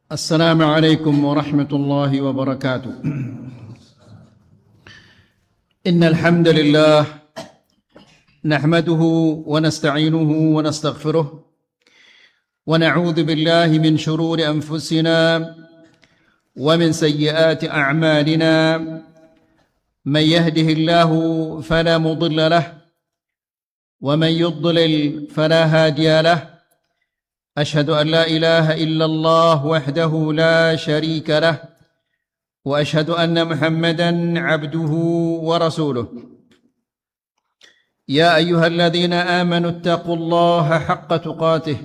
السلام عليكم ورحمة الله وبركاته. إن الحمد لله نحمده ونستعينه ونستغفره ونعوذ بالله من شرور أنفسنا ومن سيئات أعمالنا. من يهده الله فلا مضل له ومن يضلل فلا هادي له. أشهد أن لا إله إلا الله وحده لا شريك له وأشهد أن محمدا عبده ورسوله. يا أيها الذين آمنوا اتقوا الله حق تقاته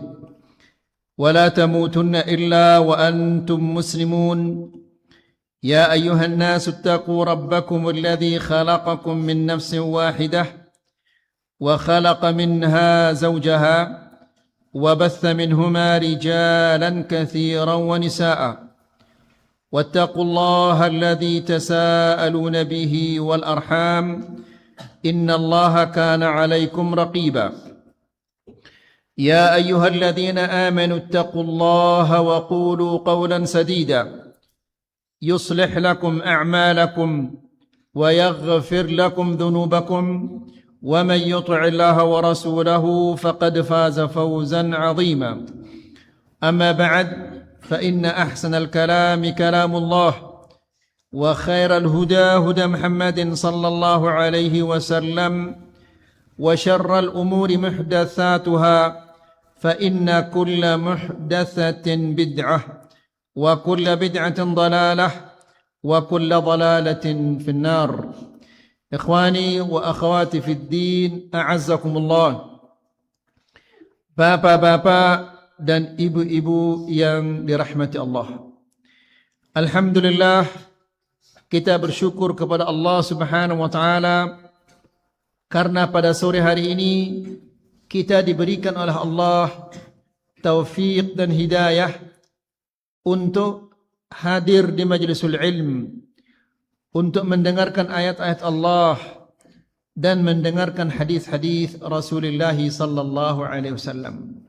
ولا تموتن إلا وأنتم مسلمون. يا أيها الناس اتقوا ربكم الذي خلقكم من نفس واحدة وخلق منها زوجها وبث منهما رجالا كثيرا ونساء واتقوا الله الذي تساءلون به والأرحام إن الله كان عليكم رقيبا. يا أيها الذين آمنوا اتقوا الله وقولوا قولا سديدا يصلح لكم أعمالكم ويغفر لكم ذنوبكم ومن يطع الله ورسوله فقد فاز فوزا عظيما. أما بعد فإن أحسن الكلام كلام الله وخير الهدى هدى محمد صلى الله عليه وسلم وشر الأمور محدثاتها فإن كل محدثة بدعة وكل بدعة ضلالة وكل ضلالة في النار. Ikhwani wa akhwati fid din, a'azzakumullah. Bapak-bapak dan ibu-ibu yang dirahmati Allah. Alhamdulillah, kita bersyukur kepada Allah Subhanahu wa taala karena pada sore hari ini kita diberikan oleh Allah taufik dan hidayah untuk hadir di majlisul ilm, untuk mendengarkan ayat-ayat Allah dan mendengarkan hadis-hadis Rasulullah sallallahu alaihi wasallam.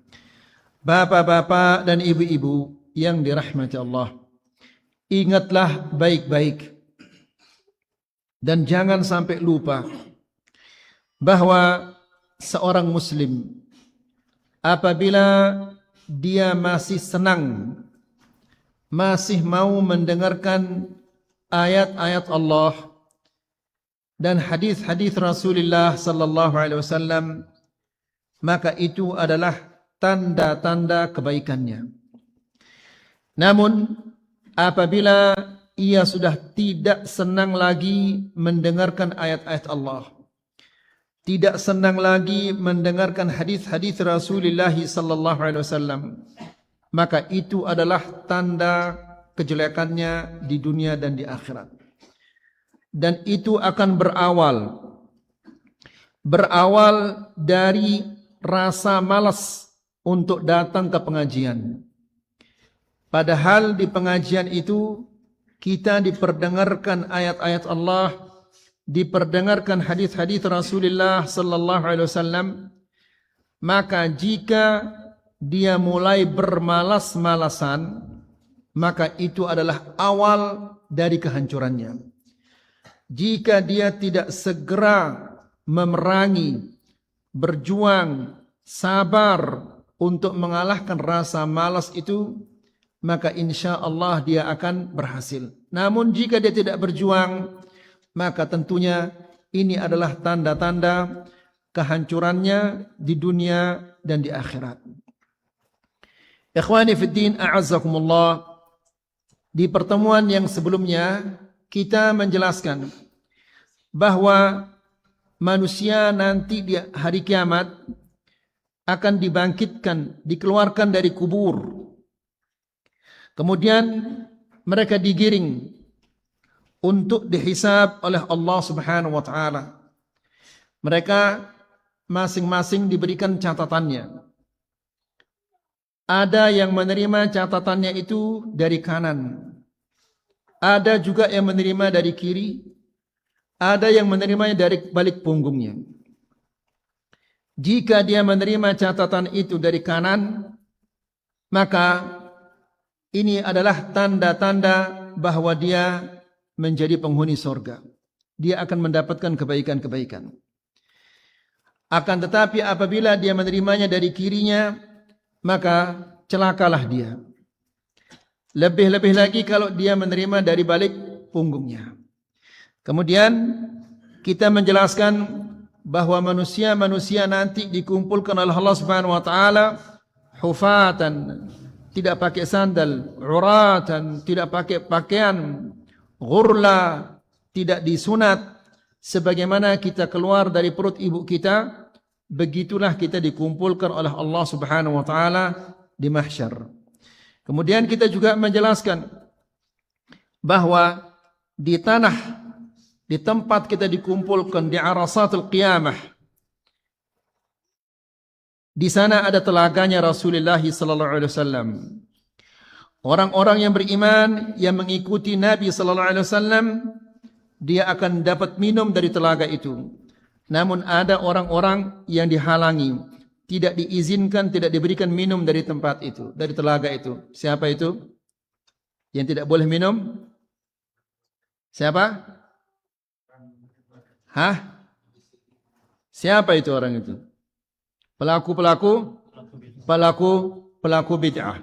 Bapak-bapak dan ibu-ibu yang dirahmati Allah, ingatlah baik-baik dan jangan sampai lupa bahwa seorang muslim apabila dia masih senang, masih mau mendengarkan ayat-ayat Allah dan hadis-hadis Rasulullah sallallahu alaihi wasallam, maka itu adalah tanda-tanda kebaikannya. Namun apabila ia sudah tidak senang lagi mendengarkan ayat-ayat Allah, tidak senang lagi mendengarkan hadis-hadis Rasulullah sallallahu alaihi wasallam, maka itu adalah tanda kejelekannya di dunia dan di akhirat. Dan itu akan berawal dari rasa malas untuk datang ke pengajian. Padahal di pengajian itu kita diperdengarkan ayat-ayat Allah, diperdengarkan hadis-hadis Rasulullah sallallahu alaihi wasallam. Maka jika dia mulai bermalas-malasan, maka itu adalah awal dari kehancurannya. Jika dia tidak segera memerangi, berjuang, sabar untuk mengalahkan rasa malas itu, maka insya Allah dia akan berhasil. Namun jika dia tidak berjuang, maka tentunya ini adalah tanda-tanda kehancurannya di dunia dan di akhirat. Ikhwani fid din, a'azzakumullah. Di pertemuan yang sebelumnya kita menjelaskan bahwa manusia nanti di hari kiamat akan dibangkitkan, dikeluarkan dari kubur. Kemudian mereka digiring untuk dihisab oleh Allah Subhanahu wa taala. Mereka masing-masing diberikan catatannya. Ada yang menerima catatannya itu dari kanan, ada juga yang menerima dari kiri, ada yang menerimanya dari balik punggungnya. Jika dia menerima catatan itu dari kanan, maka ini adalah tanda-tanda bahwa dia menjadi penghuni surga. Dia akan mendapatkan kebaikan-kebaikan. Akan tetapi apabila dia menerimanya dari kirinya, maka celakalah dia. Lebih-lebih lagi kalau dia menerima dari balik punggungnya. Kemudian kita menjelaskan bahwa manusia-manusia nanti dikumpulkan oleh Allah Subhanahu wa taala hufatan, tidak pakai sandal, uratan, tidak pakai pakaian, ghurla, tidak disunat. Sebagaimana kita keluar dari perut ibu kita, begitulah kita dikumpulkan oleh Allah Subhanahu wa taala di mahsyar. Kemudian kita juga menjelaskan bahwa di tanah, di tempat kita dikumpulkan di arasatul qiyamah, di sana ada telaganya Rasulullah sallallahu alaihi wasallam. Orang-orang yang beriman yang mengikuti Nabi sallallahu alaihi wasallam, dia akan dapat minum dari telaga itu. Namun ada orang-orang yang dihalangi, tidak diizinkan, tidak diberikan minum dari tempat itu, dari telaga itu. Siapa itu? Yang tidak boleh minum? Siapa? Hah? Siapa itu orang itu? Pelaku bid'ah.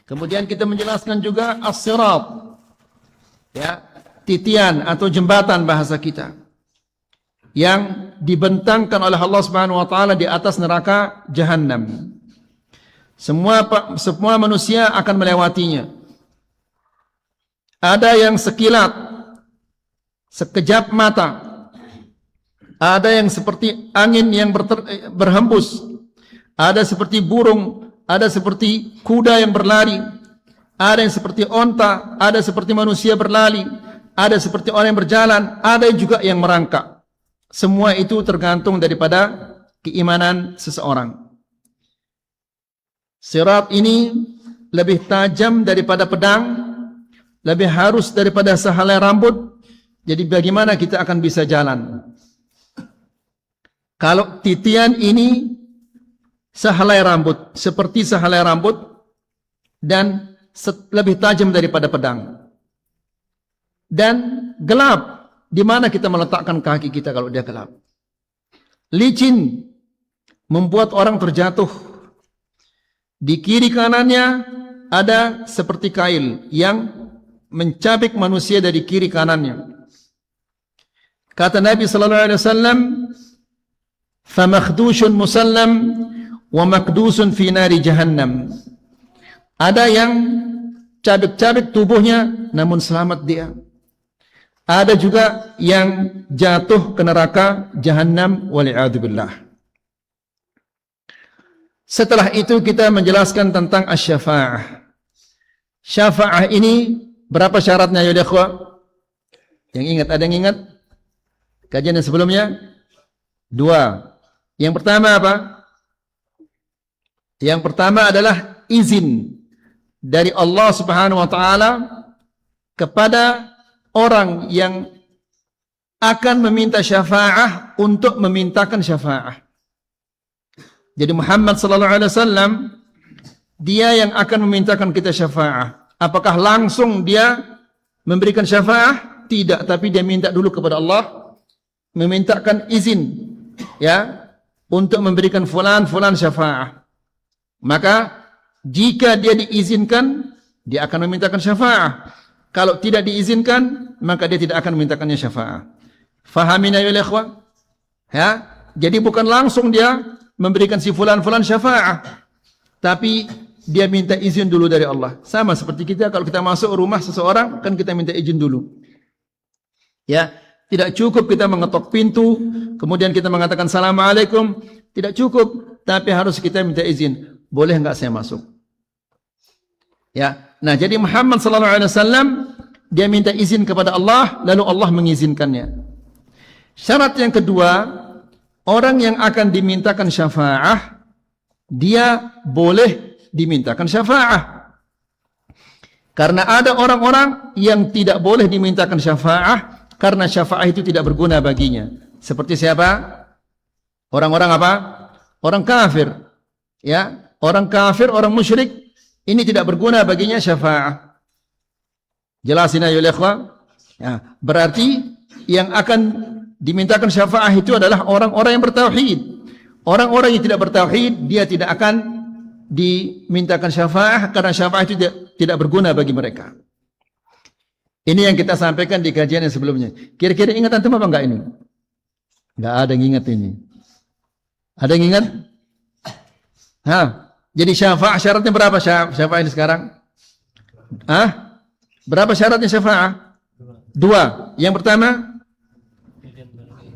Kemudian kita menjelaskan juga as-sirat, ya, titian atau jembatan bahasa kita, yang dibentangkan oleh Allah Subhanahu wa taala di atas neraka Jahannam. Semua manusia akan melewatinya. Ada yang sekilat, sekejap mata. Ada yang seperti angin yang berhembus. Ada seperti burung, ada seperti kuda yang berlari. Ada yang seperti onta, ada seperti manusia berlari. Ada seperti orang yang berjalan, ada juga yang merangkak. Semua itu tergantung daripada keimanan seseorang. Sirat ini lebih tajam daripada pedang, lebih halus daripada sehelai rambut. Jadi bagaimana kita akan bisa jalan? Kalau titian ini sehelai rambut, seperti sehelai rambut, dan lebih tajam daripada pedang. Dan gelap, di mana kita meletakkan kaki kita kalau dia gelap? Licin, membuat orang terjatuh. Di kiri kanannya ada seperti kail yang mencabik manusia dari kiri kanannya. Kata Nabi sallallahu alaihi wasallam, "Famakdushun musallam wa makdusun fi nari jahannam." Ada yang cabik-cabik tubuhnya namun selamat dia. Ada juga yang jatuh ke neraka Jahannam wali'adzubillah. Setelah itu kita menjelaskan tentang asy-syafa'ah. Syafa'ah ini berapa syaratnya ya ikhwah? Yang ingat, ada yang ingat? Kajian yang sebelumnya? 2. Yang pertama apa? Yang pertama adalah izin dari Allah Subhanahu wa taala kepada orang yang akan meminta syafa'ah untuk memintakan syafa'ah. Jadi Muhammad sallallahu alaihi wasallam dia yang akan memintakan kita syafa'ah. Apakah langsung dia memberikan syafa'ah? Tidak, tapi dia minta dulu kepada Allah, memintakan izin ya untuk memberikan fulan syafa'ah. Maka jika dia diizinkan, dia akan memintakan syafa'ah. Kalau tidak diizinkan, maka dia tidak akan memintakannya syafa'ah. Fahamin ya ikhwah? Ya, jadi bukan langsung dia memberikan si fulan syafa'ah, tapi dia minta izin dulu dari Allah. Sama seperti kita kalau kita masuk rumah seseorang, kan kita minta izin dulu. Ya, tidak cukup kita mengetok pintu, kemudian kita mengatakan Assalamualaikum. Tidak cukup, tapi harus kita minta izin. Boleh enggak saya masuk? Ya. Nah, jadi Muhammad sallallahu alaihi wasallam dia minta izin kepada Allah, lalu Allah mengizinkannya. Syarat yang kedua, orang yang akan dimintakan syafa'ah, dia boleh dimintakan syafa'ah. Karena ada orang-orang yang tidak boleh dimintakan syafa'ah karena syafa'ah itu tidak berguna baginya. Seperti siapa? Orang-orang apa? Orang kafir. Ya, orang kafir, orang musyrik ini tidak berguna baginya syafaat. Jelasin ayo ikhwah. Ya, berarti yang akan dimintakan syafaat itu adalah orang-orang yang bertauhid. Orang-orang yang tidak bertauhid, dia tidak akan dimintakan syafaat karena syafaat itu tidak berguna bagi mereka. Ini yang kita sampaikan di kajian yang sebelumnya. Kira-kira ingat antum apa enggak ini? Enggak ada yang ingat ini. Ada yang ingat? Jadi syafaat syaratnya berapa syafaat ini sekarang? Berapa syaratnya syafaat? 2. Yang pertama,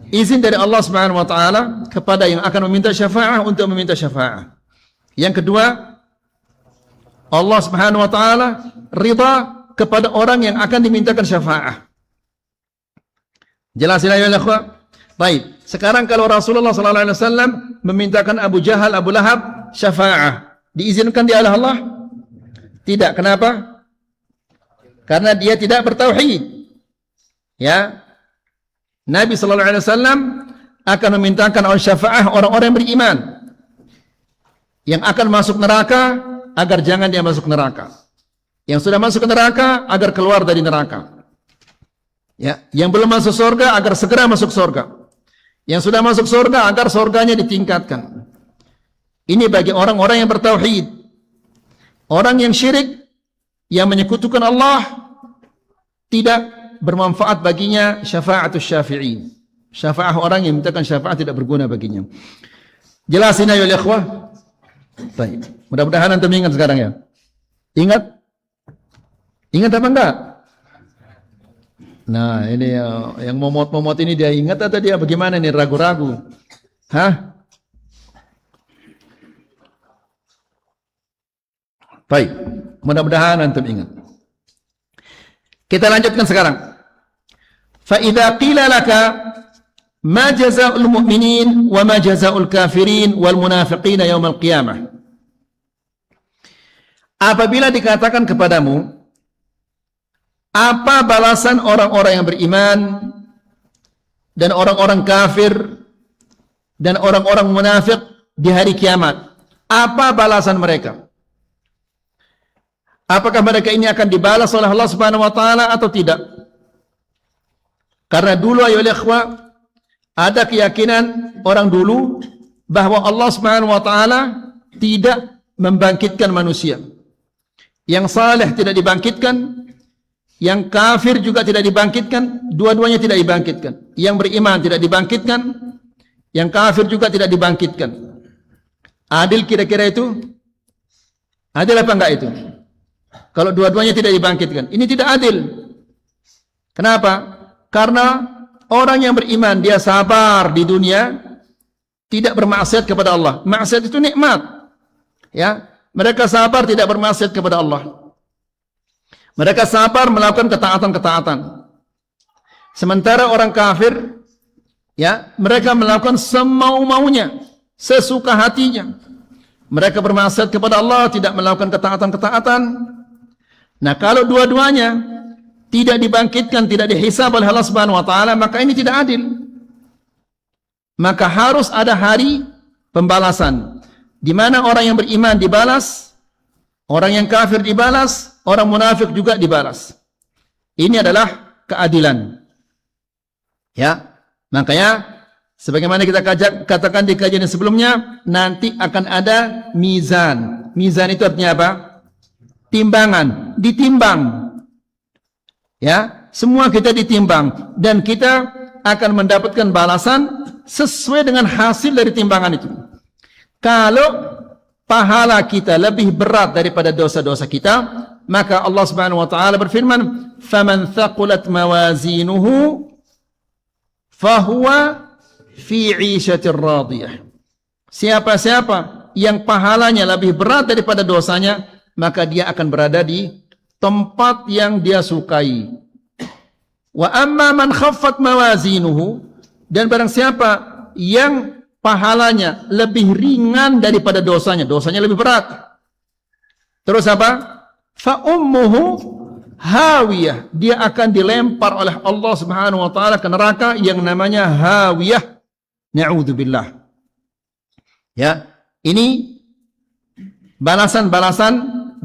izin dari Allah Subhanahu wa taala kepada yang akan meminta syafaat untuk meminta syafaat. Yang kedua, Allah Subhanahu wa taala ridha kepada orang yang akan dimintakan syafaat. Jelasin ya ikhwah. Baik, sekarang kalau Rasulullah sallallahu alaihi wasallam memintakan Abu Jahal, Abu Lahab syafaat, diizinkan di Allah? Tidak. Kenapa? Karena dia tidak bertauhid. Ya, Nabi sallallahu alaihi wasallam akan memintakan syafaat orang-orang yang beriman yang akan masuk neraka agar jangan dia masuk neraka. Yang sudah masuk ke neraka agar keluar dari neraka. Ya, yang belum masuk surga agar segera masuk surga. Yang sudah masuk surga agar surganya ditingkatkan. Ini bagi orang-orang yang bertauhid. Orang yang syirik, yang menyekutukan Allah, tidak bermanfaat baginya syafa'atus syafi'in. Syafa'ah orang yang mintakan syafaat tidak berguna baginya. Jelasin ayo ikhwah. Baik. Mudah-mudahan antum ingat sekarang ya. Ingat? Ingat apa enggak? Nah, ini yang momot-momot ini dia ingat atau dia bagaimana nih, ragu-ragu? Baik. Mudah-mudahan antum ingat. Kita lanjutkan sekarang. Fa idza qila laka ma jazaa'ul mu'minin wa ma jazaa'ul kafirin wal munafiqin yaumil qiyamah. Apabila dikatakan kepadamu, apa balasan orang-orang yang beriman dan orang-orang kafir dan orang-orang munafik di hari kiamat? Apa balasan mereka? Apakah mereka ini akan dibalas oleh Allah Subhanahu wa taala atau tidak? Karena dulu ayo ikhwah, ada keyakinan orang dulu bahwa Allah Subhanahu wa taala tidak membangkitkan manusia. Yang saleh tidak dibangkitkan, yang kafir juga tidak dibangkitkan, dua-duanya tidak dibangkitkan. Yang beriman tidak dibangkitkan, yang kafir juga tidak dibangkitkan. Adil kira-kira itu? Adil apa enggak itu? Kalau dua-duanya tidak dibangkitkan, ini tidak adil. Kenapa? Karena orang yang beriman dia sabar di dunia, tidak bermaksiat kepada Allah. Maksiat itu nikmat. Ya, mereka sabar tidak bermaksiat kepada Allah. Mereka sabar melakukan ketaatan-ketaatan. Sementara orang kafir, ya, mereka melakukan semau-maunya, sesuka hatinya. Mereka bermaksiat kepada Allah, tidak melakukan ketaatan-ketaatan. Nah, kalau dua-duanya tidak dibangkitkan, tidak dihisab oleh Allah Subhanahu wa taala, maka ini tidak adil. Maka harus ada hari pembalasan di mana orang yang beriman dibalas, orang yang kafir dibalas, orang munafik juga dibalas. Ini adalah keadilan. Ya, makanya sebagaimana kita katakan di kajian sebelumnya, nanti akan ada mizan. Mizan itu artinya apa? Timbangan, ditimbang. Ya, semua kita ditimbang dan kita akan mendapatkan balasan sesuai dengan hasil dari timbangan itu. Kalau pahala kita lebih berat daripada dosa-dosa kita, maka Allah Subhanahu wa taala berfirman, "Faman thaqulat mawazinuhu fahuwa fi 'ishatir radiyah." Siapa-siapa yang pahalanya lebih berat daripada dosanya, maka dia akan berada di tempat yang dia sukai. Wa amma man khaffat mawazinuhu, dan barang siapa yang pahalanya lebih ringan daripada dosanya, dosanya lebih berat. Terus apa? Fa ummuhu hawiyah, dia akan dilempar oleh Allah Subhanahu wa taala ke neraka yang namanya hawiyah. Na'udzubillah. Ya, ini balasan-balasan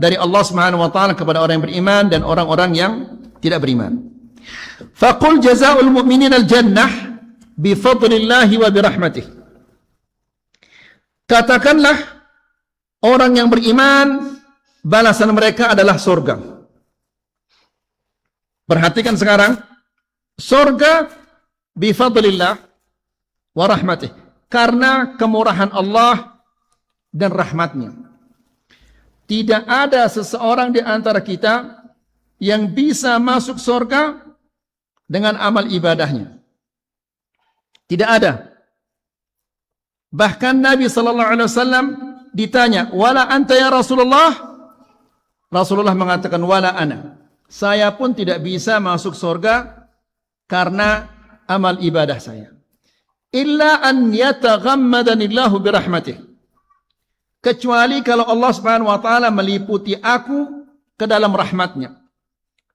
dari Allah Subhanahu wa taala kepada orang yang beriman dan orang-orang yang tidak beriman. Faqul jazaa'ul mu'minin al-jannah bi fadlillahi wa bi rahmatih. Katakanlah orang yang beriman balasan mereka adalah surga. Perhatikan sekarang, surga bi fadlillah wa rahmatih, karena kemurahan Allah dan rahmatnya. Tidak ada seseorang di antara kita yang bisa masuk surga dengan amal ibadahnya. Tidak ada. Bahkan Nabi sallallahu alaihi wasallam ditanya, "Wala anta ya Rasulullah?" Rasulullah mengatakan, "Wala ana." Saya pun tidak bisa masuk surga karena amal ibadah saya. Illa an yataghammadanillahu birahmatih. Kecuali kalau Allah Subhanahu wa taala meliputi aku ke dalam rahmatnya.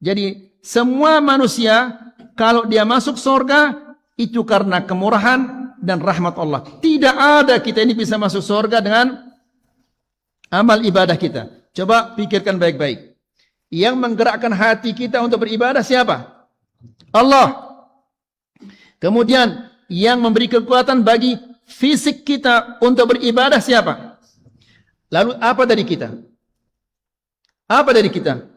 Jadi semua manusia kalau dia masuk surga itu karena kemurahan dan rahmat Allah. Tidak ada kita ini bisa masuk surga dengan amal ibadah kita. Coba pikirkan baik-baik. Yang menggerakkan hati kita untuk beribadah siapa? Allah. Kemudian yang memberi kekuatan bagi fisik kita untuk beribadah siapa? Lalu apa dari kita? Apa dari kita?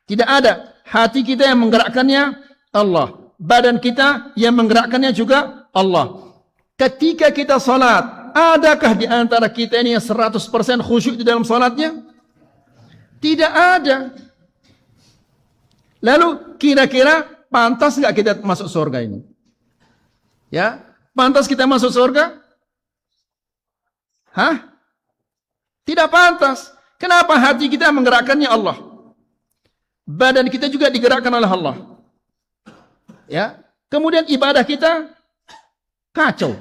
Tidak ada. Hati kita yang menggerakkannya Allah. Badan kita yang menggerakkannya juga Allah. Ketika kita salat, adakah di antara kita ini yang 100% khusyuk di dalam salatnya? Tidak ada. Lalu kira-kira pantas enggak kita masuk surga ini? Ya, pantas kita masuk surga? Hah? Tidak pantas. Kenapa? Hati kita menggerakkannya Allah. Badan kita juga digerakkan oleh Allah. Ya. Kemudian ibadah kita kacau.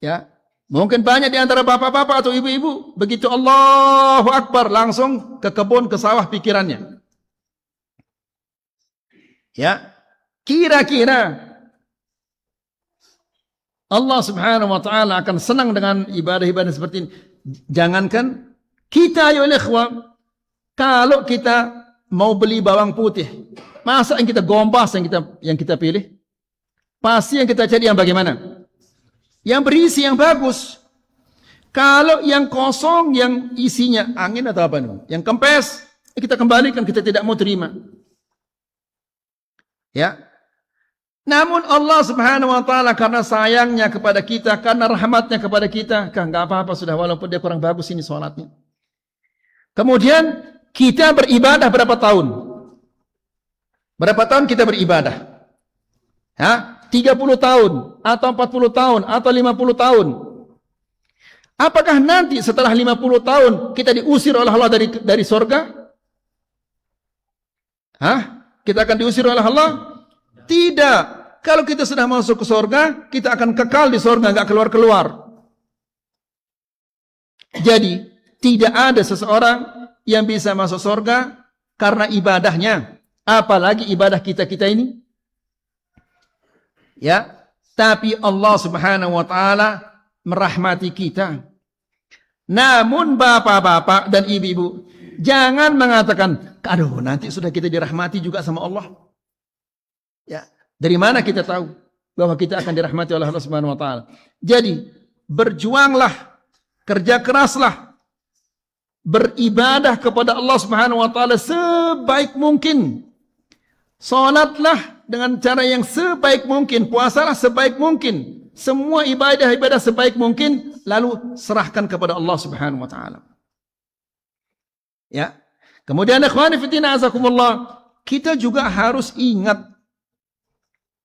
Ya. Mungkin banyak di antara bapak-bapak atau ibu-ibu begitu Allahu Akbar langsung ke kebun, ke sawah pikirannya. Ya. Kira-kira Allah Subhanahu wa taala akan senang dengan ibadah-ibadah seperti ini. Jangankan kita ya ikhwan, kalau kita mau beli bawang putih, masa yang kita gompas yang kita pilih? Pasti yang kita cari yang bagaimana? Yang berisi, yang bagus. Kalau yang kosong, yang isinya angin atau apa nih? Yang kempes, kita kembalikan, kita tidak mau terima. Ya. Namun Allah Subhanahu wa taala karena sayangnya kepada kita, karena rahmatnya kepada kita, enggak apa-apa sudah walaupun dia kurang bagus ini salatnya. Kemudian kita beribadah berapa tahun? Berapa tahun kita beribadah? Ya, 30 tahun atau 40 tahun atau 50 tahun. Apakah nanti setelah 50 tahun kita diusir oleh Allah dari surga? Hah? Kita akan diusir oleh Allah? Tidak. Kalau kita sudah masuk ke surga, kita akan kekal di surga, enggak keluar-keluar. Jadi, tidak ada seseorang yang bisa masuk surga karena ibadahnya. Apalagi ibadah kita-kita ini. Ya, tapi Allah Subhanahu wa taala merahmati kita. Namun bapak-bapak dan ibu-ibu, jangan mengatakan, aduh nanti sudah kita dirahmati juga sama Allah. Ya, dari mana kita tahu bahwa kita akan dirahmati oleh Allah Subhanahu wa taala? Jadi, berjuanglah, kerja keraslah, beribadah kepada Allah Subhanahu wa taala sebaik mungkin. Salatlah dengan cara yang sebaik mungkin, puasalah sebaik mungkin, semua ibadah-ibadah sebaik mungkin, lalu serahkan kepada Allah Subhanahu wa taala. Ya. Kemudian ikhwani fi din azakumullah, kita juga harus ingat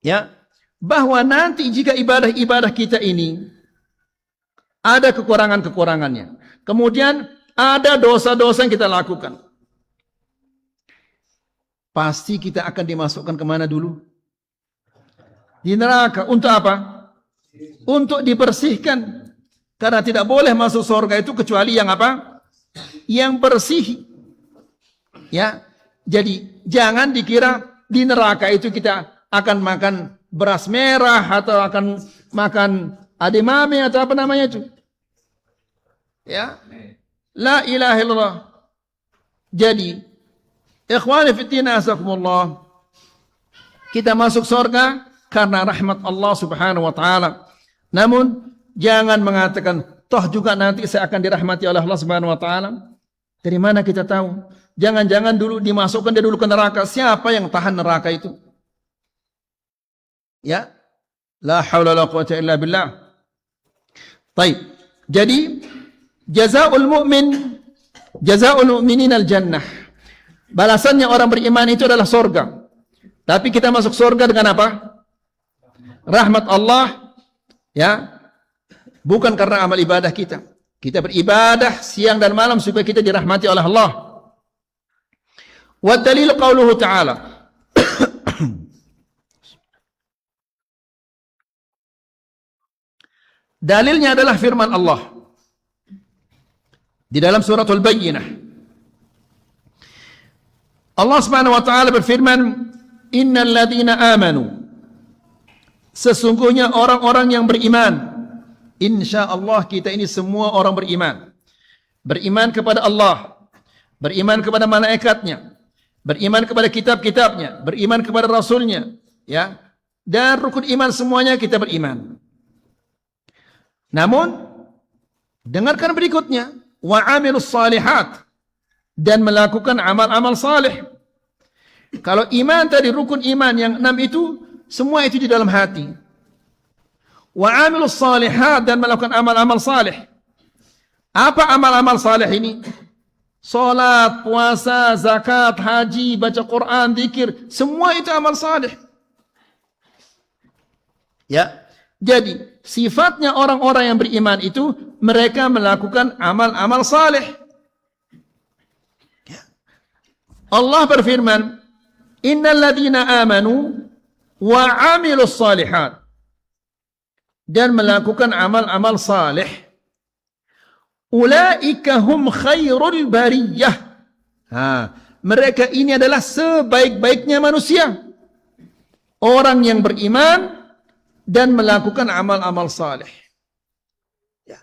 ya, bahwa nanti jika ibadah-ibadah kita ini ada kekurangan-kekurangannya, kemudian ada dosa-dosa yang kita lakukan, pasti kita akan dimasukkan kemana dulu? Di neraka. Untuk apa? Untuk dibersihkan. Karena tidak boleh masuk surga itu kecuali yang apa? Yang bersih. Ya. Jadi jangan dikira di neraka itu kita akan makan beras merah atau akan makan edamame atau apa namanya itu. Ya. La ilaha illallah. Jadi, ikhwani fiddin azakumullah, kita masuk surga karena rahmat Allah subhanahu wa ta'ala. Namun, jangan mengatakan, toh juga nanti saya akan dirahmati oleh Allah subhanahu wa ta'ala. Dari mana kita tahu? Jangan-jangan dulu dimasukkan dia dulu ke neraka. Siapa yang tahan neraka itu? Ya, la haula la quwwata illa billah. Baik. Jadi jazaa'ul mu'minin al-jannah. Balasannya orang beriman itu adalah surga. Tapi kita masuk surga dengan apa? Rahmat Allah, ya. Bukan karena amal ibadah kita. Kita beribadah siang dan malam supaya kita dirahmati oleh Allah. Wa dalil qauluhu ta'ala. Dalilnya adalah firman Allah di dalam surah Al-Bayyinah. Allah Subhanahu wa taala berfirman, "Innal ladzina amanu." Sesungguhnya orang-orang yang beriman. Insyaallah kita ini semua orang beriman. Beriman kepada Allah, beriman kepada malaikatnya, beriman kepada kitab-kitabnya, beriman kepada rasulnya, ya. Dan rukun iman semuanya kita beriman. Namun dengarkan berikutnya, wa amilus salihat, dan melakukan amal-amal saleh. Kalau iman tadi rukun iman yang 6 itu semua itu di dalam hati. Wa amilus salihat, dan melakukan amal-amal saleh. Apa amal-amal saleh ini? Salat, puasa, zakat, haji, baca Quran, zikir, semua itu amal saleh. Ya. Jadi, sifatnya orang-orang yang beriman itu, mereka melakukan amal-amal saleh. Allah berfirman, Innal ladzina amanu wa amilus salihat, dan melakukan amal-amal saleh. Ulaika hum khairul bariyah. Mereka ini adalah sebaik-baiknya manusia. Orang yang beriman dan melakukan amal-amal saleh. Ya.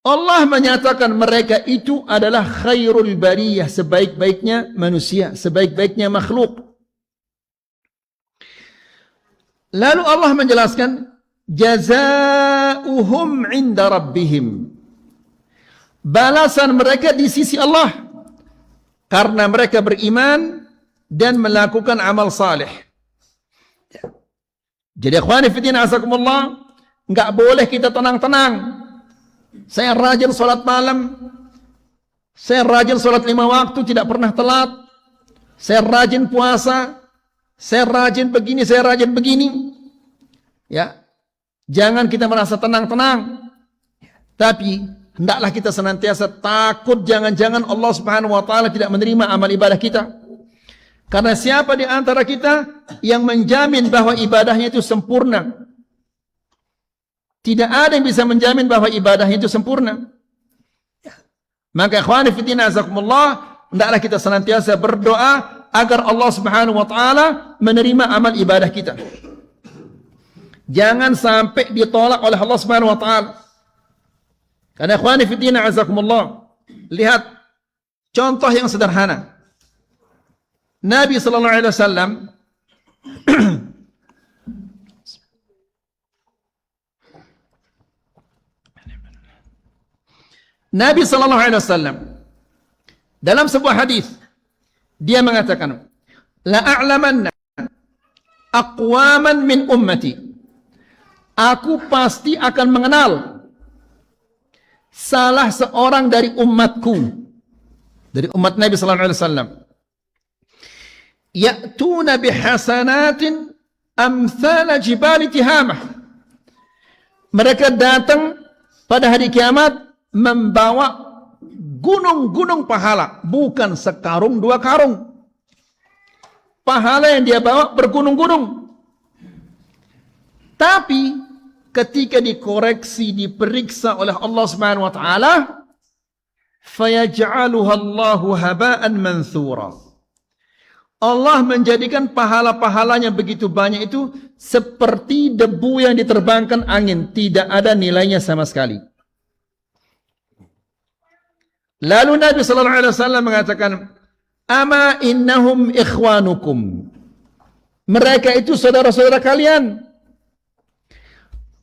Allah menyatakan mereka itu adalah khairul bariyah, sebaik-baiknya manusia, sebaik-baiknya makhluk. Lalu Allah menjelaskan, jazaa'uhum 'inda rabbihim. Balasan mereka di sisi Allah karena mereka beriman dan melakukan amal saleh. Ya. Jadi akhwani fiddin azakumullah, enggak boleh kita tenang-tenang. Saya rajin salat malam, saya rajin salat 5 waktu, tidak pernah telat. Saya rajin puasa, saya rajin begini, saya rajin begini. Ya. Jangan kita merasa tenang-tenang. Tapi hendaklah kita senantiasa takut jangan-jangan Allah Subhanahu wa taala tidak menerima amal ibadah kita. Karena siapa di antara kita yang menjamin bahwa ibadahnya itu sempurna? Tidak ada yang bisa menjamin bahwa ibadahnya itu sempurna. Maka ikhwani fiddin azakumullah, hendaklah kita senantiasa berdoa agar Allah Subhanahu wa taala menerima amal ibadah kita. Jangan sampai ditolak oleh Allah Subhanahu wa taala. Karena ikhwani fiddin azakumullah, lihat contoh yang sederhana. Nabi sallallahu alaihi wasallam Nabi sallallahu alaihi wasallam dalam sebuah hadis dia mengatakan, la a'lamanna aqwaman min ummati, aku pasti akan mengenal salah seorang dari umatku, dari umat Nabi sallallahu alaihi wasallam, ya'tuna bihasanatin amthala jibali tihamah. Mereka datang pada hari kiamat membawa gunung-gunung pahala, bukan sekarung 2 karung. Pahala yang dia bawa bergunung-gunung. Tapi ketika dikoreksi, diperiksa oleh Allah Subhanahu wa taala, fayaj'aluha Allahu haba'an manthura. Allah menjadikan pahala-pahalanya begitu banyak itu seperti debu yang diterbangkan angin, tidak ada nilainya sama sekali. Lalu Nabi sallallahu alaihi wasallam mengatakan, "Ama innahum ikhwanukum." Mereka itu saudara-saudara kalian.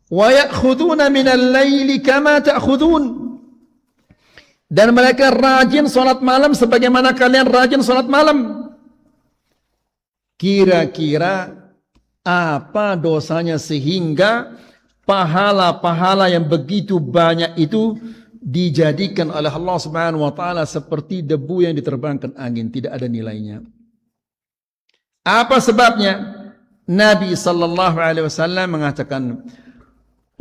Wa ya'khuduna minal laili kama ta'khudun. Dan mereka rajin salat malam sebagaimana kalian rajin salat malam. Kira-kira apa dosanya sehingga pahala-pahala yang begitu banyak itu dijadikan oleh Allah Subhanahu wa taala seperti debu yang diterbangkan angin, tidak ada nilainya. Apa sebabnya? Nabi sallallahu alaihi wasallam mengatakan,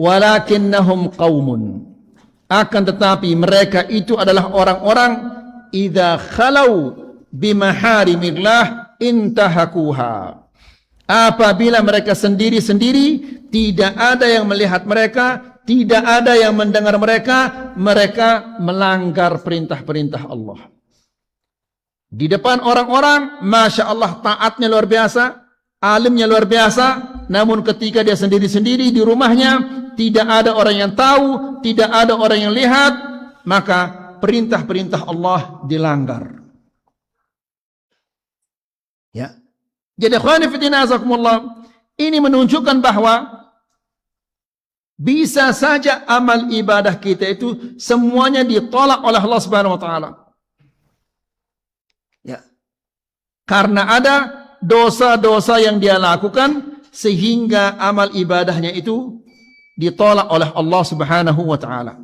"Walakinnahum qaumun." Akan tetapi mereka itu adalah orang-orang idza khalau bimaharimillah intahakuha. Apabila mereka sendiri-sendiri, tidak ada yang melihat mereka, tidak ada yang mendengar mereka, mereka melanggar perintah-perintah Allah. Di depan orang-orang, Masya Allah, taatnya luar biasa, alimnya luar biasa, namun ketika dia sendiri-sendiri di rumahnya, tidak ada orang yang tahu, tidak ada orang yang lihat, maka perintah-perintah Allah dilanggar. Ya. Jadi ikhwani fi din azakumullah, ini menunjukkan bahwa bisa saja amal ibadah kita itu semuanya ditolak oleh Allah Subhanahu wa taala. Ya. Karena ada dosa-dosa yang dia lakukan sehingga amal ibadahnya itu ditolak oleh Allah Subhanahu wa taala.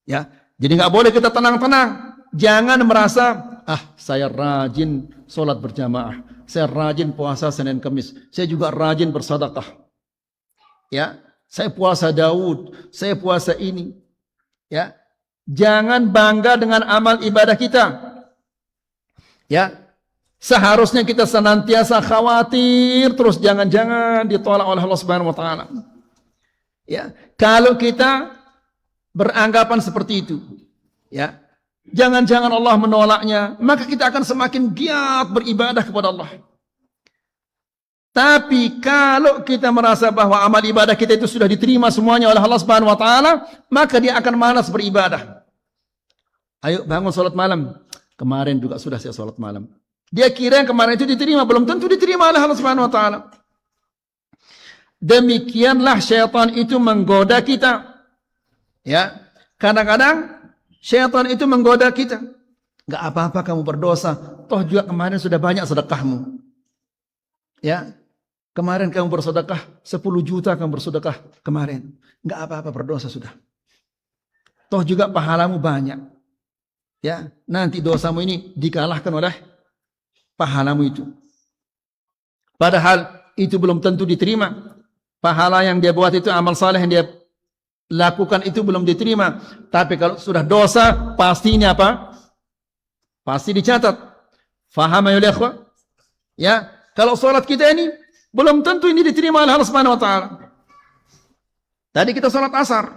Ya. Jadi enggak boleh kita tenang-tenang. Jangan merasa, saya rajin salat berjamaah, saya rajin puasa Senin Kamis, saya juga rajin bersedekah. Ya, saya puasa Daud, saya puasa ini. Ya. Jangan bangga dengan amal ibadah kita. Ya. Seharusnya kita senantiasa khawatir terus jangan-jangan ditolak oleh Allah Subhanahu wa taala. Ya, kalau kita beranggapan seperti itu, ya, jangan-jangan Allah menolaknya, maka kita akan semakin giat beribadah kepada Allah. Tapi kalau kita merasa bahwa amal ibadah kita itu sudah diterima semuanya oleh Allah Subhanahu wa taala, maka dia akan malas beribadah. Ayo bangun salat malam. Kemarin juga sudah saya salat malam. Dia kira yang kemarin itu diterima, belum tentu diterima oleh Allah Subhanahu wa taala. Demikianlah syaitan itu menggoda kita. Ya, kadang-kadang syaitan itu menggoda kita. Enggak apa-apa kamu berdosa, toh juga kemarin sudah banyak sedekahmu. Ya, kemarin kamu bersedekah 10 juta kamu bersedekah kemarin. Enggak apa-apa berdosa sudah. Toh juga pahalamu banyak. Ya, nanti dosamu ini dikalahkan oleh pahalamu itu. Padahal itu belum tentu diterima. Pahala yang dia buat itu, amal saleh yang dia lakukan itu belum diterima. Tapi kalau sudah dosa, pastinya apa? Pasti dicatat. Faham ya ikhwah? Ya, kalau salat kita ini belum tentu ini diterima oleh Allah Subhanahu wa taala. Tadi kita salat asar.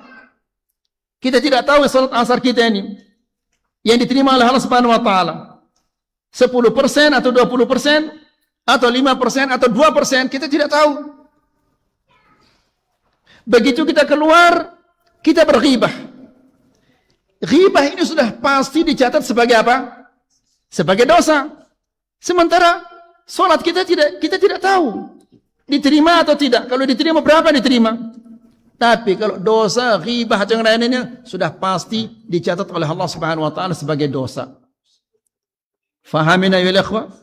Kita tidak tahu salat asar kita ini yang diterima oleh Allah Subhanahu wa taala 10% atau 20% atau 5% atau 2%, kita tidak tahu. Begitu kita keluar, kita berghibah. Ghibah ini sudah pasti dicatat sebagai apa? Sebagai dosa. Sementara salat kita tidak tahu diterima atau tidak. Kalau diterima berapa diterima? Tapi kalau dosa, ghibah atau yang lainnya sudah pasti dicatat oleh Allah Subhanahu wa taala sebagai dosa. Fahamina ya ikhwah?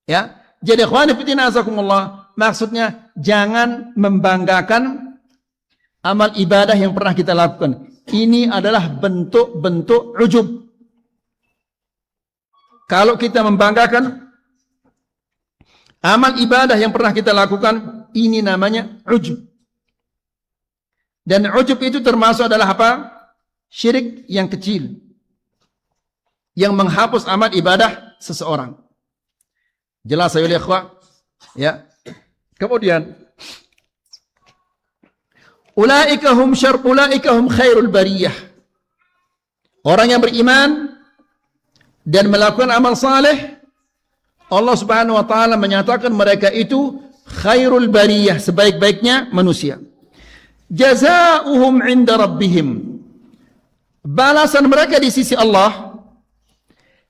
Ya. Jadi ikhwani fillah azakumullah, maksudnya jangan membanggakan amal ibadah yang pernah kita lakukan. Ini adalah bentuk-bentuk ujub. Kalau kita membanggakan amal ibadah yang pernah kita lakukan, ini namanya ujub. Dan ujub itu termasuk adalah apa? Syirik yang kecil, yang menghapus amal ibadah seseorang. Jelas ya ikhwah? Ya. Kemudian ulaika hum khairul bariyah. Orang yang beriman dan melakukan amal saleh, Allah Subhanahu wa taala menyatakan mereka itu khairul bariyah, sebaik-baiknya manusia. Jazaohum 'inda rabbihim. balasan mereka di sisi Allah,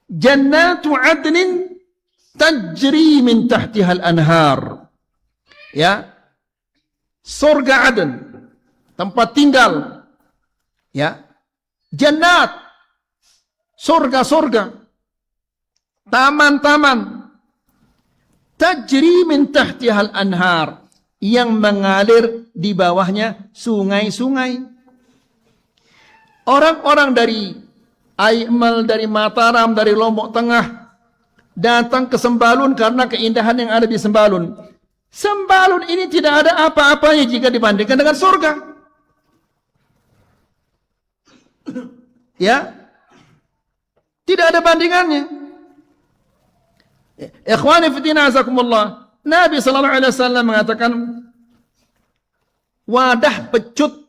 jannatu adnin tajri min tahtiha al-anhar. Ya, surga Aden, tempat tinggal. Ya, jannat, surga-surga, taman-taman, tajri min tahtiha al-anhar, yang mengalir di bawahnya sungai-sungai. Orang-orang dari Aimal, dari Mataram, dari Lombok Tengah datang ke Sembalun karena keindahan yang ada di Sembalun. Sembalun ini tidak ada apa-apanya jika dibandingkan dengan surga. Ya, tidak ada bandingannya. Ikhwani fiddin azakumullah, Nabi sallallahu alaihi wasallam mengatakan wadah pecut.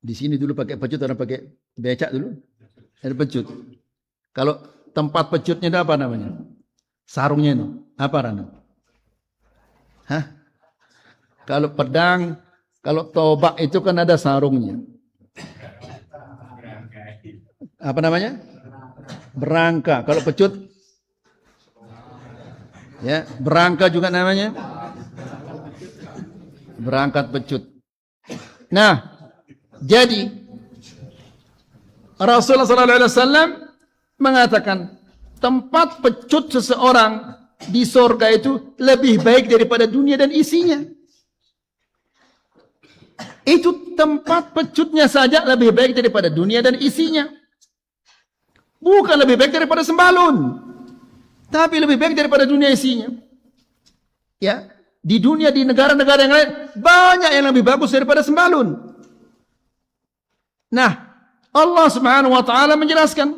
Di sini dulu pakai pecut, orang pakai becak dulu. Ada pecut. Kalau tempat pecutnya itu apa namanya? Sarungnya itu apa Rano? Hah? Kalau pedang, kalau tombak itu kan ada sarungnya. Apa namanya? Berangka. Kalau pecut, ya, berangka juga namanya. Berangkat pecut. Nah, jadi Rasulullah SAW mengatakan tempat pecut seseorang di surga itu lebih baik daripada dunia dan isinya. Itu tempat pecutnya saja lebih baik daripada dunia dan isinya. Bukan lebih baik daripada Sembalun, tapi lebih baik daripada dunia isinya. Ya, di dunia, di negara-negara yang lain banyak yang lebih bagus daripada Sembalun. Nah, Allah Subhanahu wa taala menjelaskan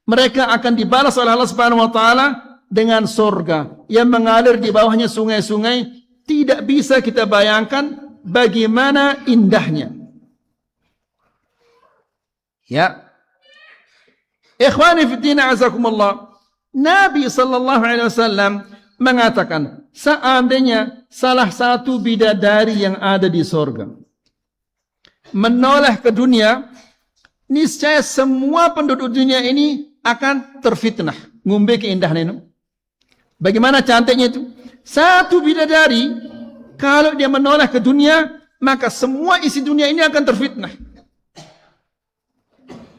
mereka akan dibalas oleh Allah Subhanahu wa taala dengan surga yang mengalir di bawahnya sungai-sungai. Tidak bisa kita bayangkan bagaimana indahnya. Ya, ikhwani fiddin azakumullah, Nabi sallallahu alaihi wasallam mengatakan seandainya salah satu bidadari yang ada di surga menoleh ke dunia, niscaya semua penduduk dunia ini akan terfitnah. Ngumbe keindahan itu. Bagaimana cantiknya itu? Satu bidadari kalau dia menoleh ke dunia, maka semua isi dunia ini akan terfitnah.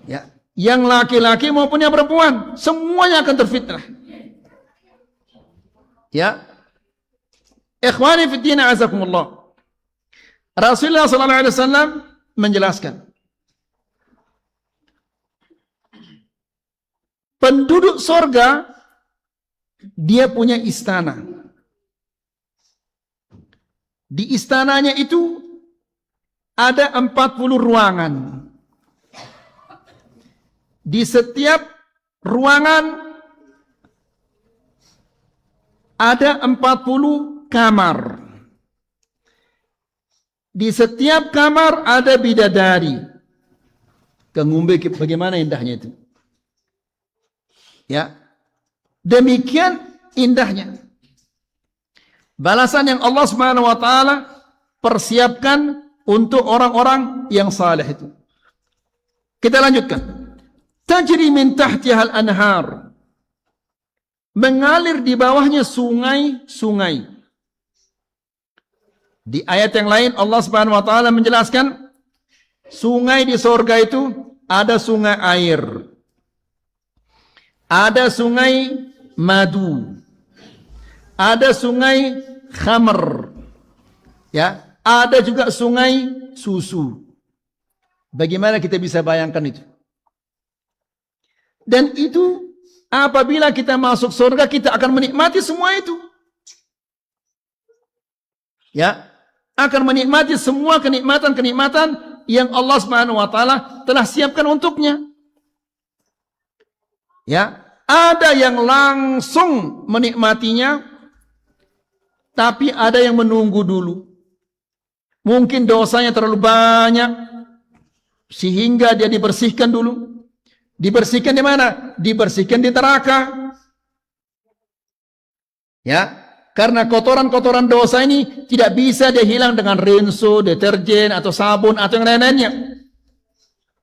Ya, yang laki-laki maupun yang perempuan, semuanya akan terfitnah. Ya, ikhwani fiddin azakumullah, Rasulullah sallallahu alaihi wasallam menjelaskan penduduk surga dia punya istana. Di istananya itu ada 40 ruangan. Di setiap ruangan ada 40 kamar. Di setiap kamar ada bidadari. Kengumbe bagaimana indahnya itu. Ya, demikian indahnya balasan yang Allah Subhanahu wa taala persiapkan untuk orang-orang yang saleh itu. Kita lanjutkan. Tajri min tahtiha al-anhar. Mengalir di bawahnya sungai-sungai. Di ayat yang lain Allah Subhanahu wa taala menjelaskan sungai di surga itu ada sungai air. Ada sungai madu, ada sungai khamr, ya, ada juga sungai susu. Bagaimana kita bisa bayangkan itu? Dan itu apabila kita masuk surga, kita akan menikmati semua itu. Ya, akan menikmati semua kenikmatan-kenikmatan yang Allah Subhanahu wa taala telah siapkan untuknya. Ya, ada yang langsung menikmatinya, tapi ada yang menunggu dulu. Mungkin dosanya terlalu banyak, sehingga dia dibersihkan dulu. Dibersihkan di mana? Dibersihkan di neraka. Ya, karena kotoran-kotoran dosa ini tidak bisa dia hilang dengan rinso, deterjen, atau sabun, atau yang lain-lainnya.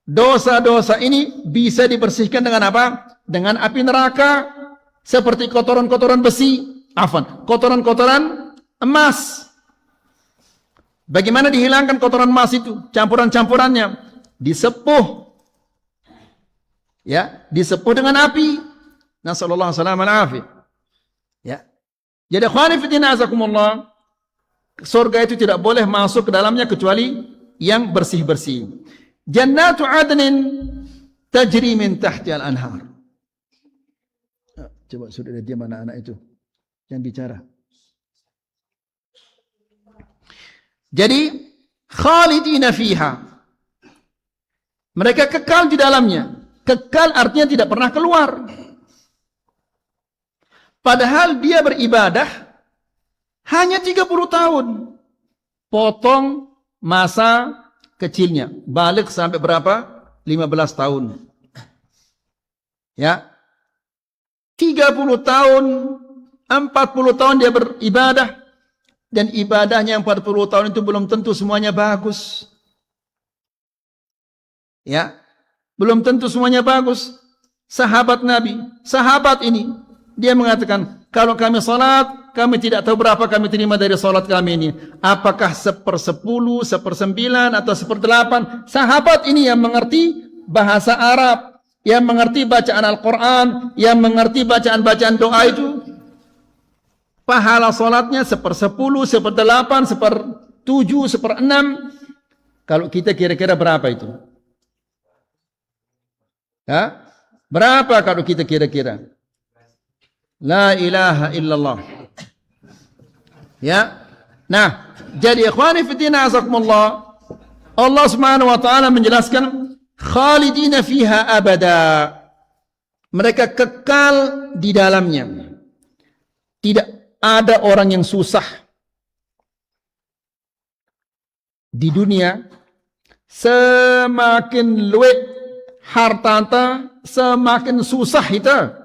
Dosa-dosa ini bisa dibersihkan dengan apa? Dengan api neraka, seperti kotoran-kotoran besi, kotoran-kotoran emas. Bagaimana dihilangkan kotoran emas itu? Campuran-campurannya disepuh, ya, disepuh dengan api. Nasallallahu alaihi wasallam. Ya. Jadi khawani fiddin azakumullah, surga itu tidak boleh masuk ke dalamnya kecuali yang bersih-bersih. Jannatu adnin tajri min tahti al-anhar. Coba sudah dia mana anak itu yang bicara. Jadi khalidina fiha, mereka kekal di dalamnya. Kekal artinya tidak pernah keluar. Padahal dia beribadah hanya 30 tahun. Potong masa kecilnya, balik sampai berapa? 15 tahun. Ya. 30 tahun, 40 tahun dia beribadah, dan ibadahnya 40 tahun itu belum tentu semuanya bagus. Ya. Belum tentu semuanya bagus. Sahabat Nabi, sahabat ini, dia mengatakan, kalau kami salat, kami tidak tahu berapa kami terima dari salat kami ini. Apakah 1/10, 1/9, atau 1/8? Sahabat ini yang mengerti bahasa Arab, yang mengerti bacaan Al-Quran, yang mengerti bacaan-bacaan doa itu. Pahala salatnya 1/10, 1/8, 1/7, 1/6. Kalau kita kira-kira berapa itu? Ya? Berapa kalau kita kira-kira? La ilaha illallah. Ya. Nah, jadi ikhwani fiddina azakumullah, Allah Subhanahu wa taala menjelaskan khalidina fiha abada. Mereka kekal di dalamnya. Tidak ada orang yang susah di dunia. Semakin luwih hartata, semakin susah kita.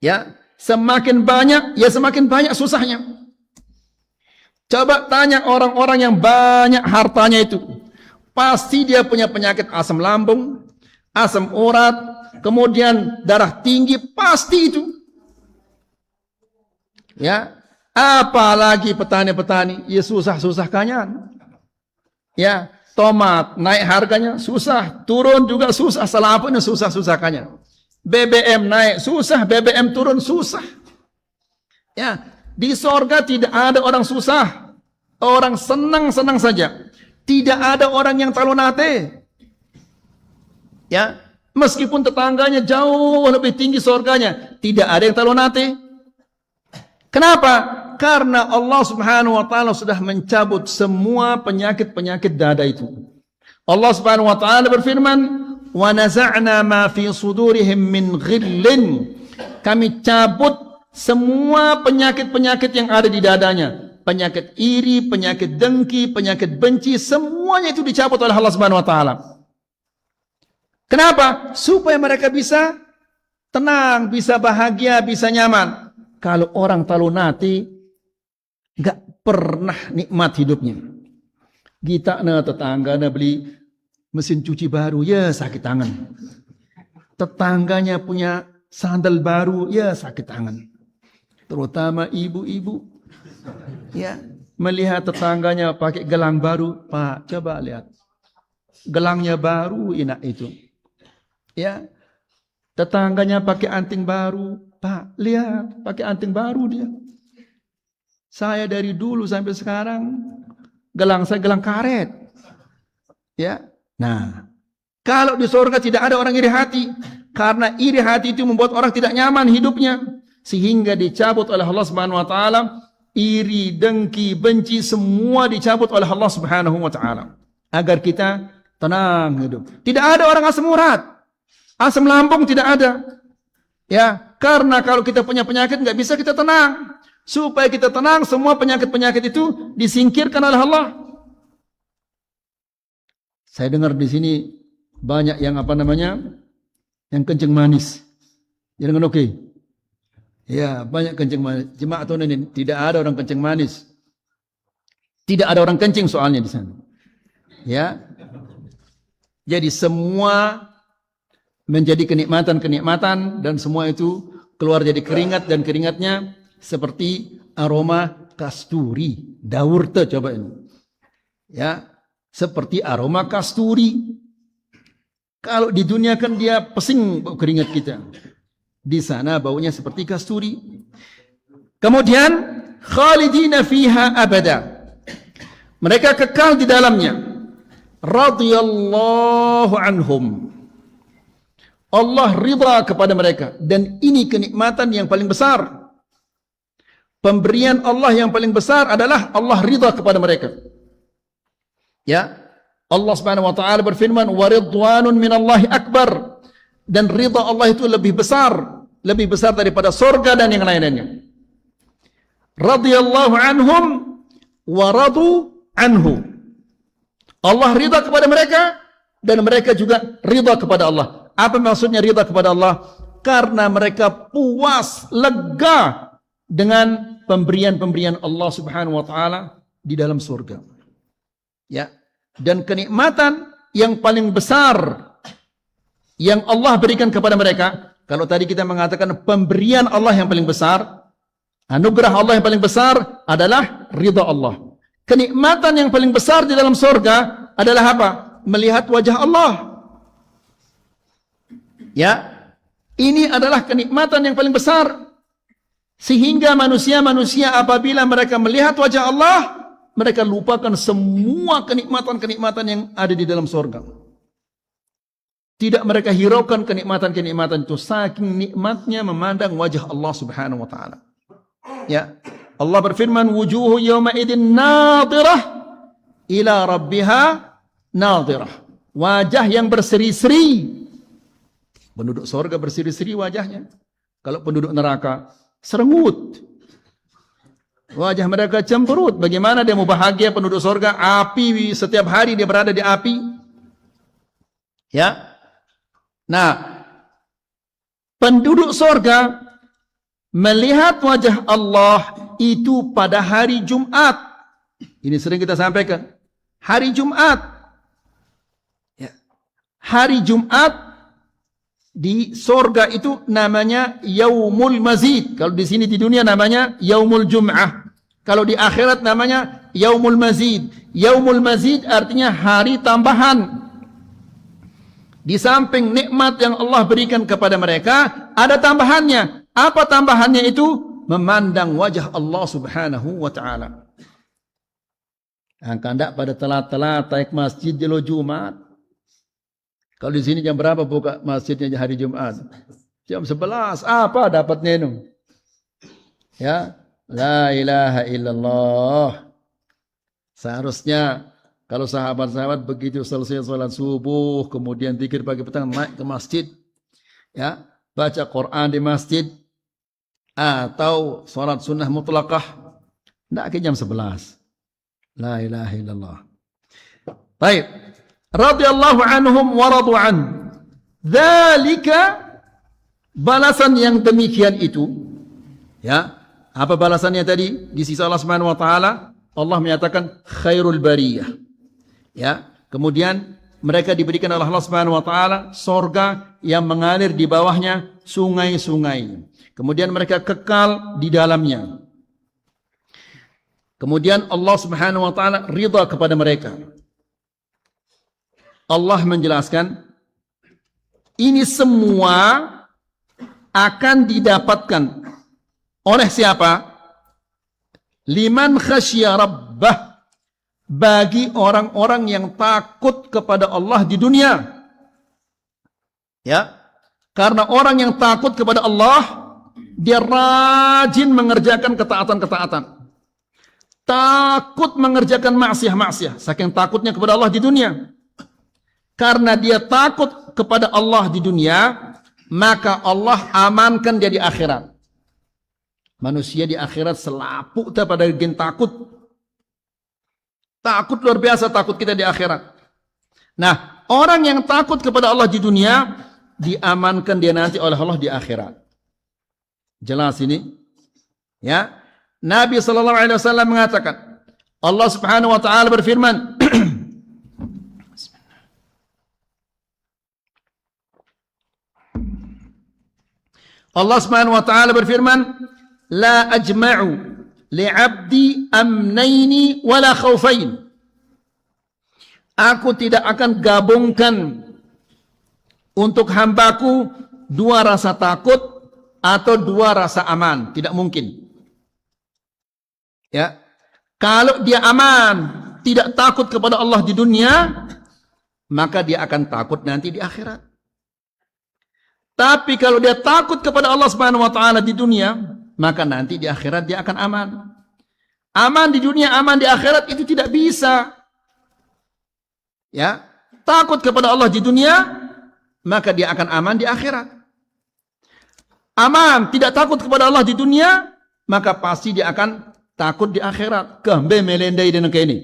Ya, semakin banyak, ya semakin banyak susahnya. Coba tanya orang-orang yang banyak hartanya itu. Pasti dia punya penyakit asam lambung, asam urat, kemudian darah tinggi, pasti itu. Ya, apalagi petani-petani, ya susah-susah kanyan. Ya, tomat naik harganya susah, turun juga susah, salah apa ini susah-susah kanyan. BBM naik susah, BBM turun susah. Ya, di sorga tidak ada orang susah, orang senang-senang saja. Tidak ada orang yang talonate. Ya, meskipun tetangganya jauh lebih tinggi sorganya, tidak ada yang talonate. Kenapa? Karena Allah Subhanahu wa taala sudah mencabut semua penyakit-penyakit dada itu. Allah Subhanahu wa taala berfirman, wa naza'na ma fi sudurihim min ghillin. Kami cabut semua penyakit-penyakit yang ada di dadanya. Penyakit iri, penyakit dengki, penyakit benci, semuanya itu dicabut oleh Allah Subhanahu wa taala. Kenapa? Supaya mereka bisa tenang, bisa bahagia, bisa nyaman. Kalau orang talunati enggak pernah nikmat hidupnya. Kita tetangga beli mesin cuci baru, ya sakit tangan. Tetangganya punya sandal baru, ya sakit tangan. Terutama ibu-ibu. Ya, melihat tetangganya pakai gelang baru, Pak, coba lihat. Gelangnya baru, enak itu. Ya. Tetangganya pakai anting baru, Pak, lihat, pakai anting baru dia. Saya dari dulu sampai sekarang gelang saya gelang karet. Ya. Nah, kalau di surga tidak ada orang iri hati, karena iri hati itu membuat orang tidak nyaman hidupnya, sehingga dicabut oleh Allah Subhanahu wa taala. Iri, dengki, benci semua dicabut oleh Allah Subhanahu wa taala agar kita tenang hidup. Tidak ada orang asam urat, asam lambung tidak ada. Ya, karena kalau kita punya penyakit nggak bisa kita tenang. Supaya kita tenang, semua penyakit-penyakit itu disingkirkan oleh Allah. Saya dengar di sini banyak yang yang kencing manis. Jangan oke. Ya, banyak kencing manis. Jemaah tahun ini tidak ada orang kencing manis. Tidak ada orang kencing soalnya di sana. Ya. Jadi semua menjadi kenikmatan-kenikmatan dan semua itu keluar jadi keringat dan keringatnya seperti aroma kasturi. Daur tuh coba ini. Ya, seperti aroma kasturi. Kalau di dunia kan dia pesing bau keringat kita. Di sana baunya seperti kasturi. Kemudian khalidina fiha abada. Mereka kekal di dalamnya. Radhiyallahu anhum. Allah ridha kepada mereka, dan ini kenikmatan yang paling besar. Pemberian Allah yang paling besar adalah Allah ridha kepada mereka. Ya, Allah Subhanahu wa taala berfirman, "Wa ridwanun minallahi akbar." Dan ridha Allah itu lebih besar daripada surga dan yang lain-lainnya. Radhiyallahu anhum wa radu anhu. Allah ridha kepada mereka dan mereka juga ridha kepada Allah. Apa maksudnya ridha kepada Allah? Karena mereka puas, lega dengan pemberian-pemberian Allah Subhanahu wa taala di dalam surga. Ya. Dan kenikmatan yang paling besar yang Allah berikan kepada mereka, kalau tadi kita mengatakan pemberian Allah yang paling besar, anugerah Allah yang paling besar adalah ridha Allah. Kenikmatan yang paling besar di dalam surga adalah apa? Melihat wajah Allah. Ya, ini adalah kenikmatan yang paling besar. Sehingga manusia-manusia apabila mereka melihat wajah Allah, mereka lupakan semua kenikmatan-kenikmatan yang ada di dalam surga. Tidak mereka hiraukan kenikmatan-kenikmatan itu, saking nikmatnya memandang wajah Allah Subhanahu wa taala. Ya, Allah berfirman, wujuhu yawma idin nadhirah ila rabbiha nadhirah. Wajah yang berseri-seri. Penduduk surga berseri-seri wajahnya. Kalau penduduk neraka serengut. Wajah mereka cemberut. Bagaimana dia mau bahagia penduduk surga? Api, setiap hari dia berada di api. Ya. Nah, penduduk surga melihat wajah Allah itu pada hari Jumat. Ini sering kita sampaikan. Hari Jumat. Ya. Hari Jumat di surga itu namanya Yaumul Mazid. Kalau di sini di dunia namanya Yaumul Jum'ah. Kalau di akhirat namanya Yaumul Mazid. Yaumul Mazid artinya hari tambahan. Di samping nikmat yang Allah berikan kepada mereka, ada tambahannya. Apa tambahannya itu? Memandang wajah Allah Subhanahu wa taala. Angka ndak pada telat-telat naik masjid di Jumat. Kalau di sini jam berapa buka masjidnya hari Jumat? Jam 11. Apa dapatnya itu? Ya, la ilaha illallah. Seharusnya kalau sahabat-sahabat begitu selesai salat subuh, kemudian zikir pagi petang naik ke masjid, ya, baca Quran di masjid atau salat sunnah mutlaqah, enggak ke jam 11. La ilaha illallah. Baik. Radhiyallahu anhum wa radu an. Dzalika, balasan yang demikian itu, ya. Apa balasannya tadi? Di sisi Allah Subhanahu wa taala, Allah menyatakan khairul bariyah. Ya. Kemudian mereka diberikan oleh Allah Subhanahu wa taala surga yang mengalir di bawahnya sungai-sungai. Kemudian mereka kekal di dalamnya. Kemudian Allah Subhanahu wa taala ridha kepada mereka. Allah menjelaskan ini semua akan didapatkan oleh siapa? Liman khasya rabbah, bagi orang-orang yang takut kepada Allah di dunia. Ya. Karena orang yang takut kepada Allah, dia rajin mengerjakan ketaatan-ketaatan. Takut mengerjakan maksiat-maksiat, saking takutnya kepada Allah di dunia. Karena dia takut kepada Allah di dunia, maka Allah amankan dia di akhirat. Manusia di akhirat selapuk pada gen takut. Takut luar biasa takut kita di akhirat. Nah, orang yang takut kepada Allah di dunia, diamankan dia nanti oleh Allah di akhirat. Jelas ini? Ya. Nabi SAW mengatakan, Allah Subhanahu wa taala berfirman, Allah Subhanahu wa taala berfirman, "La ajma'u li'abdi amnaini wala khaufain." Aku tidak akan gabungkan untuk hambaku dua rasa takut atau dua rasa aman, tidak mungkin. Ya. Kalau dia aman, tidak takut kepada Allah di dunia, maka dia akan takut nanti di akhirat. Tapi kalau dia takut kepada Allah Subhanahu wa taala di dunia, maka nanti di akhirat dia akan aman. Aman di dunia, aman di akhirat itu tidak bisa. Ya, takut kepada Allah di dunia, maka dia akan aman di akhirat. Aman, tidak takut kepada Allah di dunia, maka pasti dia akan takut di akhirat. Kembe melendai dan ini.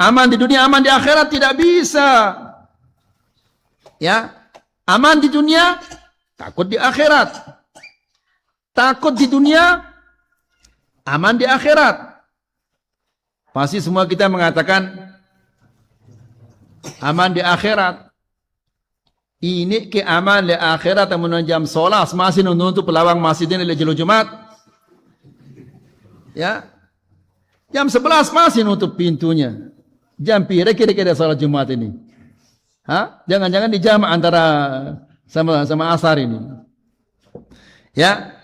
Aman di dunia, aman di akhirat tidak bisa. Ya, aman di dunia, takut di akhirat. Takut di dunia, aman di akhirat. Pasti semua kita mengatakan aman di akhirat. Ini ke aman di akhirat yang menunjam solat masih nuntuk pelawang masjidin di jelu Jumat. Ya. Jam 11 masih nutup pintunya. Jam pira kira-kira salat Jumat ini? Jangan-jangan di jam antara sama asar ini. Ya.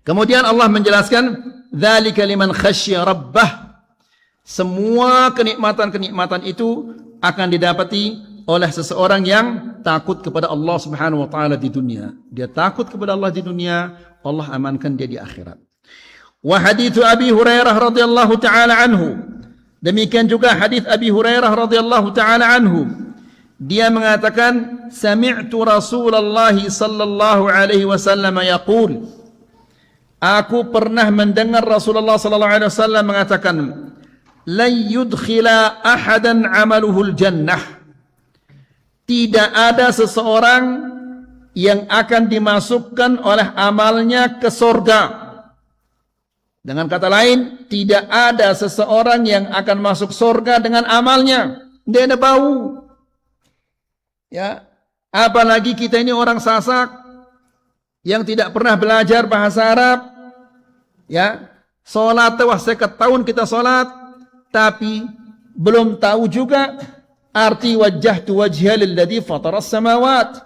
Kemudian Allah menjelaskan, "Dzalika liman khasyya rabbah." Semua kenikmatan-kenikmatan itu akan didapati oleh seseorang yang takut kepada Allah Subhanahu wa taala di dunia. Dia takut kepada Allah di dunia, Allah amankan dia di akhirat. Wa hadits Abi Hurairah radhiyallahu taala anhu. Demikian juga hadis Abi Hurairah radhiyallahu taala anhu. Dia mengatakan, "Sami'tu Rasulullah sallallahu alaihi wasallam yaqul." Aku pernah mendengar Rasulullah sallallahu alaihi wasallam mengatakan, "La yudkhila ahadan 'amaluhul jannah." Tidak ada seseorang yang akan dimasukkan oleh amalnya ke surga. Dengan kata lain, tidak ada seseorang yang akan masuk surga dengan amalnya. Dia ada bau. Ya, apalagi kita ini orang Sasak yang tidak pernah belajar bahasa Arab. Ya, salat seket tahun kita salat, tapi belum tahu juga arti wajjahtu wajhiya lilladzi fataras samawat.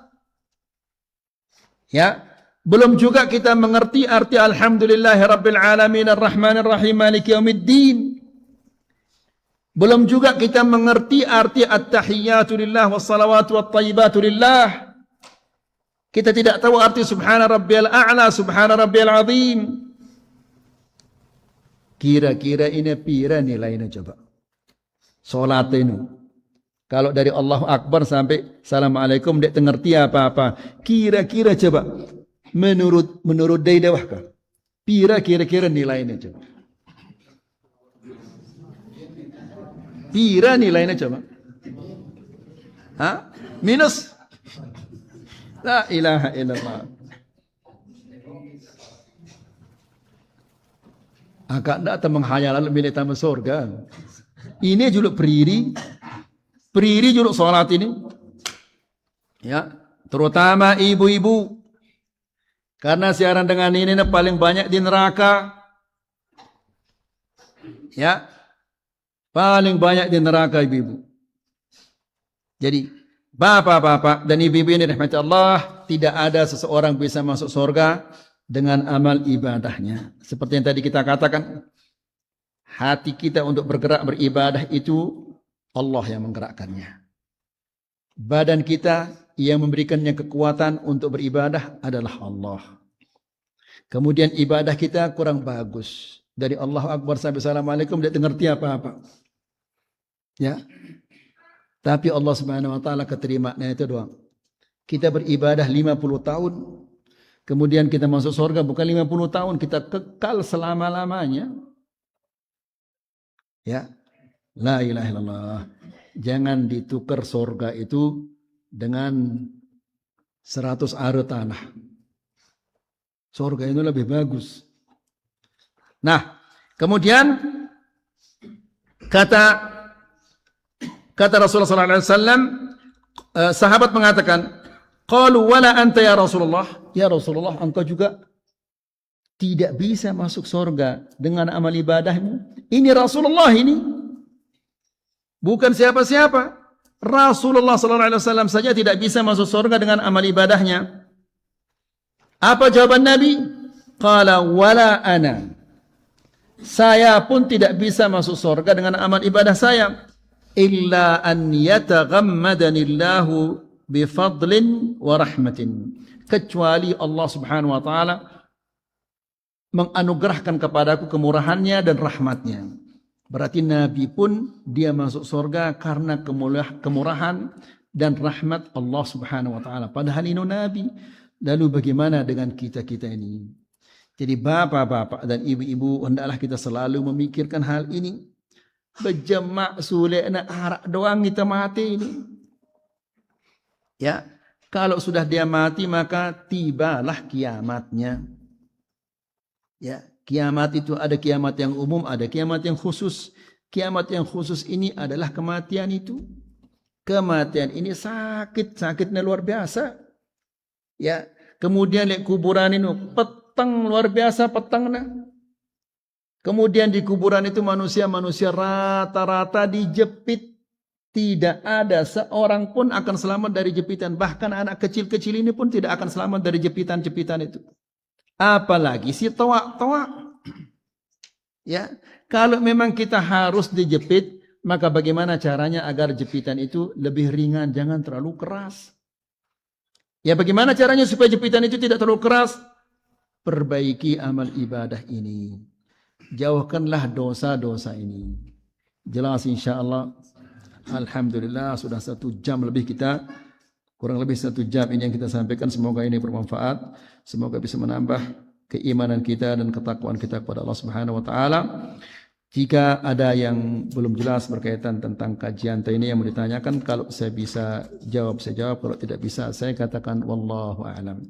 Ya, belum juga kita mengerti arti alhamdulillahi rabbil alamin arrahmanir rahim maliki yaumiddin. Belum juga kita mengerti arti at-tahiyyatu lillah wassalawatu wattayyibatu lillah. Kita tidak tahu arti subhana rabbiyal a'la, subhana rabbiyal azim. Kira-kira ini pira nilainya coba? Salat ini. Kalau dari Allahu Akbar sampai Assalamualaikum dia ngerti apa-apa. Kira-kira coba menurut dia dewah kah? Pira kira-kira nilainya coba? Pira nilainya coba? Minus? La ilaha illallah. Agak tak menghayalan milik tamu surga. Ini juluk Priri juluk salat ini. Ya, terutama ibu-ibu. Karena siaran dengan ini paling banyak di neraka. Ya. Paling banyak di neraka ibu-ibu. Jadi, bapak-bapak dan ibu-ibu ini rahmat Allah, tidak ada seseorang bisa masuk surga dengan amal ibadahnya. Seperti yang tadi kita katakan, hati kita untuk bergerak beribadah itu Allah yang menggerakkannya. Badan kita yang memberikannya kekuatan untuk beribadah adalah Allah. Kemudian ibadah kita kurang bagus. Dari Allahu Akbar sampai Assalamualaikum dia ngerti apa-apa. Ya. Tapi Allah Subhanahu wa taala keterimanya itu doang. Kita beribadah 50 tahun. Kemudian kita masuk surga bukan 50 tahun, kita kekal selama-lamanya. Ya. La ilaha illallah. Jangan ditukar surga itu dengan 100 are tanah. Surga itu lebih bagus. Nah, kemudian kata Rasulullah sallallahu alaihi wasallam, sahabat mengatakan, Qalu wala anta ya Rasulullah. Ya Rasulullah, engkau juga tidak bisa masuk surga dengan amal ibadahmu. Ini Rasulullah ini. Bukan siapa-siapa. Rasulullah SAW saja tidak bisa masuk surga dengan amal ibadahnya. Apa jawaban Nabi? Qala wala ana. Saya pun tidak bisa masuk surga dengan amal ibadah saya. Illa an yataghammadanillahu bifadlin wa rahmatin. Kecuali Allah subhanahu wa ta'ala menganugerahkan kepadaku kemurahannya dan rahmatnya. Berarti Nabi pun dia masuk surga karena kemurahan dan rahmat Allah subhanahu wa ta'ala. Padahal ini Nabi. Lalu bagaimana dengan kita-kita ini? Jadi bapak-bapak dan ibu-ibu, hendaklah kita selalu memikirkan hal ini. Berjemaah sulit nak harap doang kita mati ini. Ya, kalau sudah dia mati maka tibalah kiamatnya. Ya, kiamat itu ada kiamat yang umum, ada kiamat yang khusus. Kiamat yang khusus ini adalah kematian itu. Kematian ini sakitnya luar biasa. Ya, kemudian lihat kuburan ini petang luar biasa petangnya. Kemudian di kuburan itu manusia-manusia rata-rata dijepit. Tidak ada seorang pun akan selamat dari jepitan. Bahkan anak kecil-kecil ini pun tidak akan selamat dari jepitan-jepitan itu. Apalagi si toa-toa. Ya, kalau memang kita harus dijepit, maka bagaimana caranya agar jepitan itu lebih ringan, jangan terlalu keras. Ya, bagaimana caranya supaya jepitan itu tidak terlalu keras? Perbaiki amal ibadah ini. Jauhkanlah dosa-dosa ini. Jelas insyaAllah. Alhamdulillah sudah 1 jam lebih kita. Kurang lebih 1 jam ini yang kita sampaikan. Semoga ini bermanfaat. Semoga bisa menambah keimanan kita dan ketakwaan kita kepada Allah Subhanahu wa taala. Jika ada yang belum jelas berkaitan tentang kajian ini yang mau ditanyakan, kalau saya bisa jawab, saya jawab. Kalau tidak bisa, saya katakan wallahu a'lam.